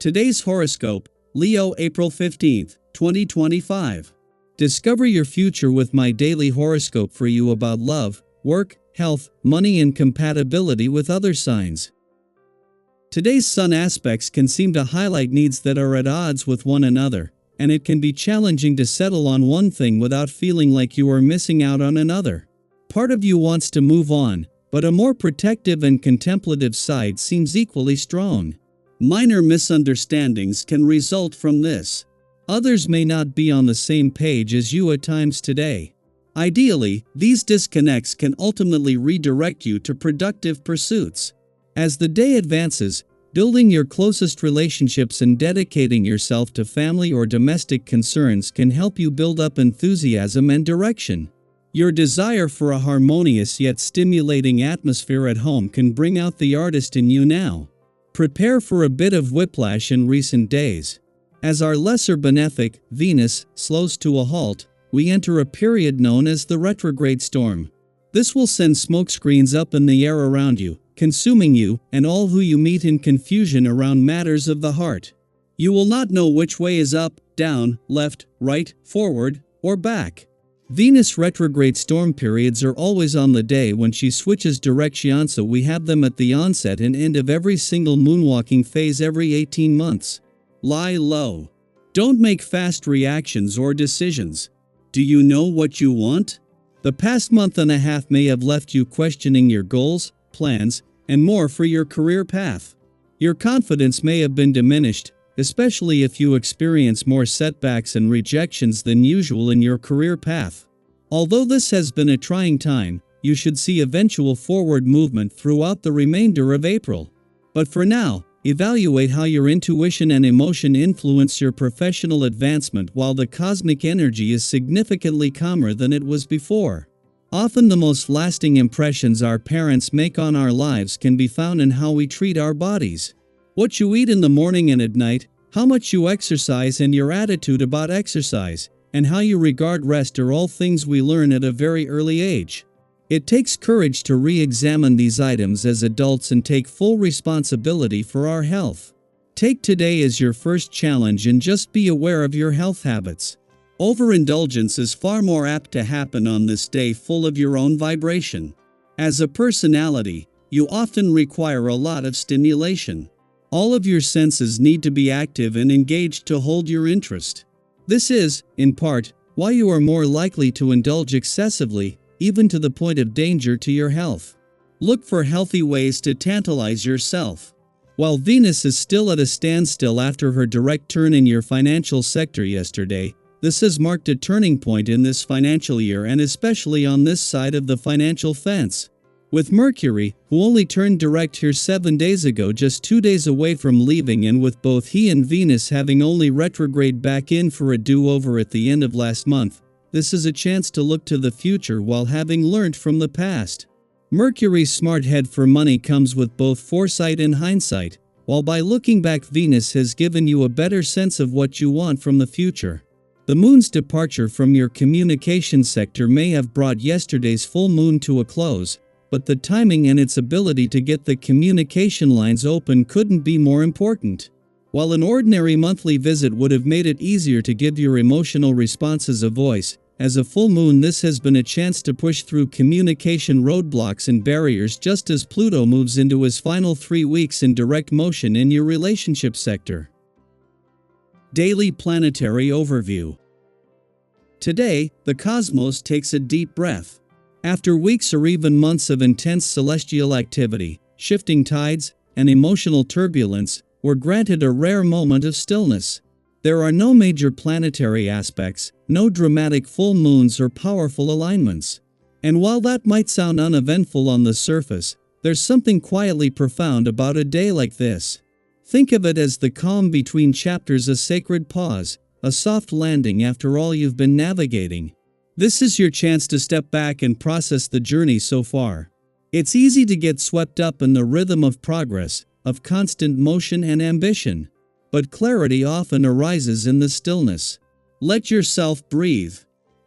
Today's horoscope, Leo April 15th, 2025. Discover your future with my daily horoscope for you about love, work, health, money and compatibility with other signs. Today's sun aspects can seem to highlight needs that are at odds with one another, and it can be challenging to settle on one thing without feeling like you are missing out on another. Part of you wants to move on, but a more protective and contemplative side seems equally strong. Minor misunderstandings can result from this. Others may not be on the same page as you at times today. Ideally, these disconnects can ultimately redirect you to productive pursuits. As the day advances, building your closest relationships and dedicating yourself to family or domestic concerns can help you build up enthusiasm and direction. Your desire for a harmonious yet stimulating atmosphere at home can bring out the artist in you now. Prepare for a bit of whiplash in recent days. As our lesser benefic, Venus, slows to a halt, we enter a period known as the retrograde storm. This will send smokescreens up in the air around you, consuming you and all who you meet in confusion around matters of the heart. You will not know which way is up, down, left, right, forward, or back. Venus retrograde storm periods are always on the day when she switches direction, so we have them at the onset and end of every single moonwalking phase every 18 months. Lie low. Don't make fast reactions or decisions. Do you know what you want? The past month and a half may have left you questioning your goals, plans, and more for your career path. Your confidence may have been diminished, especially if you experience more setbacks and rejections than usual in your career path. Although this has been a trying time, you should see eventual forward movement throughout the remainder of April. But for now, evaluate how your intuition and emotion influence your professional advancement while the cosmic energy is significantly calmer than it was before. Often the most lasting impressions our parents make on our lives can be found in how we treat our bodies. What you eat in the morning and at night, how much you exercise and your attitude about exercise, and how you regard rest are all things we learn at a very early age. It takes courage to re-examine these items as adults and take full responsibility for our health. Take today as your first challenge and just be aware of your health habits. Overindulgence is far more apt to happen on this day full of your own vibration. As a personality, you often require a lot of stimulation. All of your senses need to be active and engaged to hold your interest. This is, in part, why you are more likely to indulge excessively, even to the point of danger to your health. Look for healthy ways to tantalize yourself. While Venus is still at a standstill after her direct turn in your financial sector yesterday, this has marked a turning point in this financial year and especially on this side of the financial fence. With Mercury, who only turned direct here 7 days ago, just 2 days away from leaving, and with both he and Venus having only retrograde back in for a do-over at the end of last month, this is a chance to look to the future while having learned from the past. Mercury's smart head for money comes with both foresight and hindsight, while by looking back Venus has given you a better sense of what you want from the future. The moon's departure from your communication sector may have brought yesterday's full moon to a close, but the timing and its ability to get the communication lines open couldn't be more important. While an ordinary monthly visit would have made it easier to give your emotional responses a voice, as a full moon this has been a chance to push through communication roadblocks and barriers just as Pluto moves into his final 3 weeks in direct motion in your relationship sector. Daily Planetary Overview. Today, the cosmos takes a deep breath. After weeks or even months of intense celestial activity, shifting tides, and emotional turbulence, we're granted a rare moment of stillness. There are no major planetary aspects, no dramatic full moons or powerful alignments. And while that might sound uneventful on the surface, there's something quietly profound about a day like this. Think of it as the calm between chapters, a sacred pause, a soft landing after all you've been navigating. This is your chance to step back and process the journey so far. It's easy to get swept up in the rhythm of progress, of constant motion and ambition. But clarity often arises in the stillness. Let yourself breathe.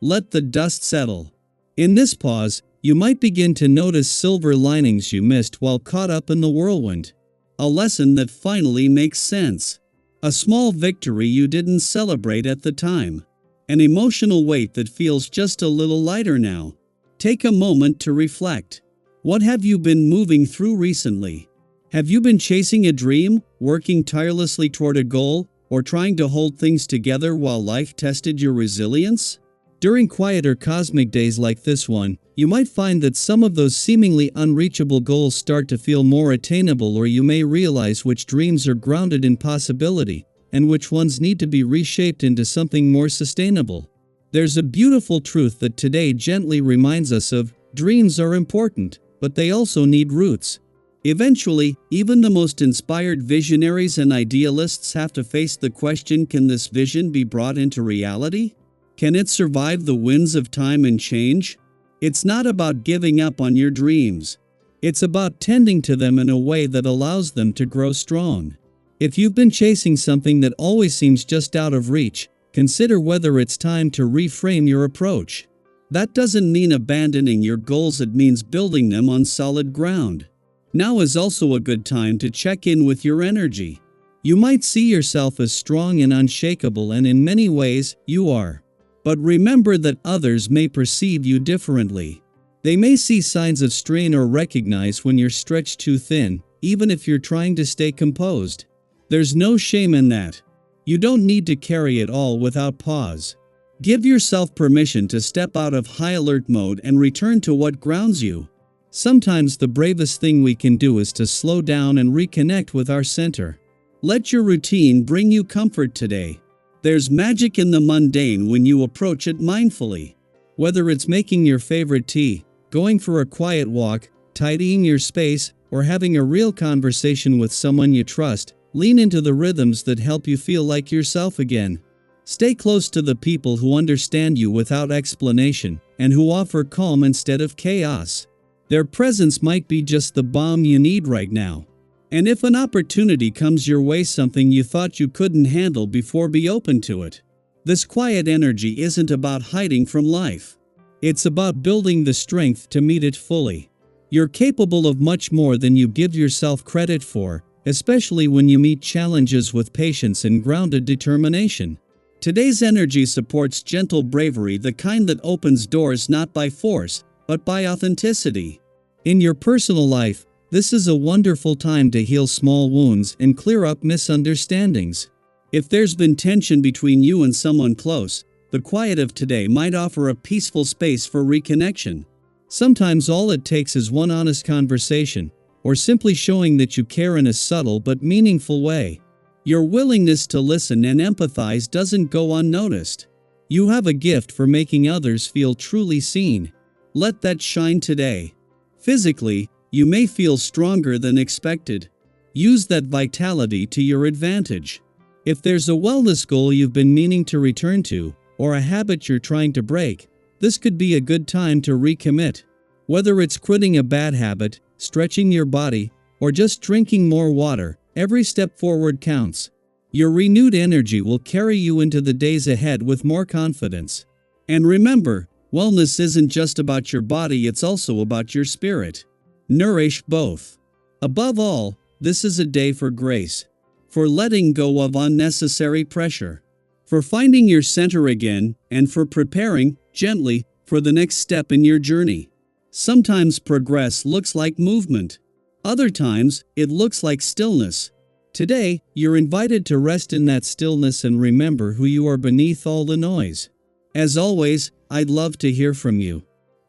Let the dust settle. In this pause, you might begin to notice silver linings you missed while caught up in the whirlwind. A lesson that finally makes sense. A small victory you didn't celebrate at the time. An emotional weight that feels just a little lighter now. Take a moment to reflect. What have you been moving through recently? Have you been chasing a dream, working tirelessly toward a goal, or trying to hold things together while life tested your resilience? During quieter cosmic days like this one, you might find that some of those seemingly unreachable goals start to feel more attainable, or you may realize which dreams are grounded in possibility, and which ones need to be reshaped into something more sustainable. There's a beautiful truth that today gently reminds us of: dreams are important, but they also need roots. Eventually, even the most inspired visionaries and idealists have to face the question: can this vision be brought into reality? Can it survive the winds of time and change? It's not about giving up on your dreams. It's about tending to them in a way that allows them to grow strong. If you've been chasing something that always seems just out of reach, consider whether it's time to reframe your approach. That doesn't mean abandoning your goals, it means building them on solid ground. Now is also a good time to check in with your energy. You might see yourself as strong and unshakable, and in many ways, you are. But remember that others may perceive you differently. They may see signs of strain or recognize when you're stretched too thin, even if you're trying to stay composed. There's no shame in that. You don't need to carry it all without pause. Give yourself permission to step out of high alert mode and return to what grounds you. Sometimes the bravest thing we can do is to slow down and reconnect with our center. Let your routine bring you comfort today. There's magic in the mundane when you approach it mindfully. Whether it's making your favorite tea, going for a quiet walk, tidying your space, or having a real conversation with someone you trust, lean into the rhythms that help you feel like yourself again. Stay close to the people who understand you without explanation, and who offer calm instead of chaos. Their presence might be just the balm you need right now. And if an opportunity comes your way, something you thought you couldn't handle before, be open to it. This quiet energy isn't about hiding from life. It's about building the strength to meet it fully. You're capable of much more than you give yourself credit for, especially when you meet challenges with patience and grounded determination. Today's energy supports gentle bravery, the kind that opens doors not by force, but by authenticity. In your personal life, this is a wonderful time to heal small wounds and clear up misunderstandings. If there's been tension between you and someone close, the quiet of today might offer a peaceful space for reconnection. Sometimes all it takes is one honest conversation, or simply showing that you care in a subtle but meaningful way. Your willingness to listen and empathize doesn't go unnoticed. You have a gift for making others feel truly seen. Let that shine today. Physically, you may feel stronger than expected. Use that vitality to your advantage. If there's a wellness goal you've been meaning to return to, or a habit you're trying to break, this could be a good time to recommit. Whether it's quitting a bad habit, stretching your body, or just drinking more water, every step forward counts. Your renewed energy will carry you into the days ahead with more confidence. And remember, wellness isn't just about your body, it's also about your spirit. Nourish both. Above all, this is a day for grace, for letting go of unnecessary pressure, for finding your center again, and for preparing, gently, for the next step in your journey. Sometimes progress looks like movement. Other times, it looks like stillness. Today, you're invited to rest in that stillness and remember who you are beneath all the noise. As always, I'd love to hear from you.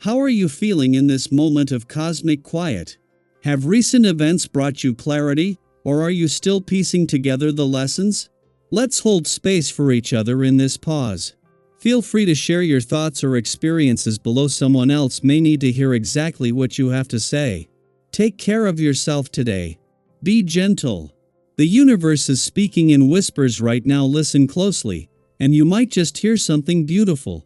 How are you feeling in this moment of cosmic quiet? Have recent events brought you clarity, or are you still piecing together the lessons? Let's hold space for each other in this pause. Feel free to share your thoughts or experiences below. Someone else may need to hear exactly what you have to say. Take care of yourself today. Be gentle. The universe is speaking in whispers right now. Listen closely, and you might just hear something beautiful.